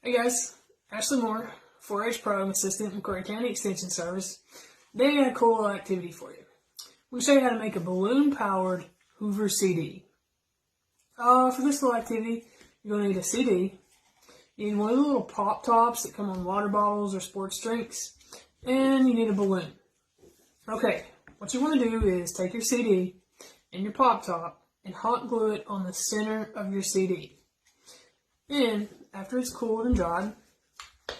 Hey guys, Ashley Moore, 4-H Program Assistant in Kentucky County Extension Service. Today I got a cool little activity for you. We'll show you how to make a balloon-powered Hoover CD. For this little activity, you're going to need a CD. You need one of the little pop tops that come on water bottles or sports drinks, and you need a balloon. Okay, what you want to do is take your CD and your pop top and hot glue it on the center of your CD. Then, after it's cooled and dried,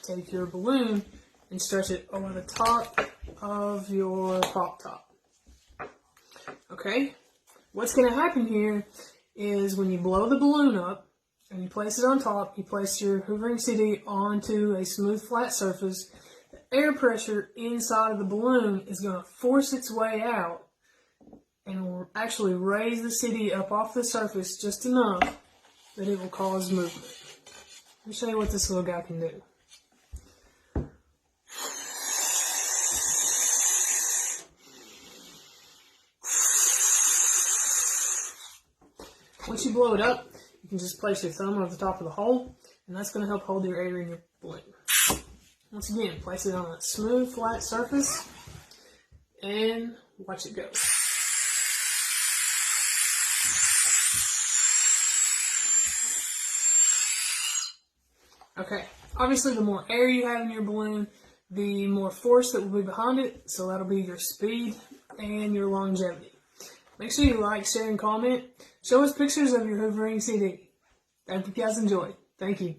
take your balloon and stretch it over the top of your pop top. Okay, what's going to happen here is when you blow the balloon up and you place it on top, you place your hoovering CD onto a smooth flat surface, the air pressure inside of the balloon is going to force its way out and will actually raise the CD up off the surface just enough that it will cause movement. Let me show you what this little guy can do. Once you blow it up, you can just place your thumb over the top of the hole, and that's going to help hold your air in your balloon. Once again, place it on a smooth, flat surface, and watch it go. Okay, obviously the more air you have in your balloon, the more force that will be behind it, so that'll be your speed and your longevity. Make sure you like, share, and comment. Show us pictures of your hoovering CD. I hope you guys enjoy. Thank you.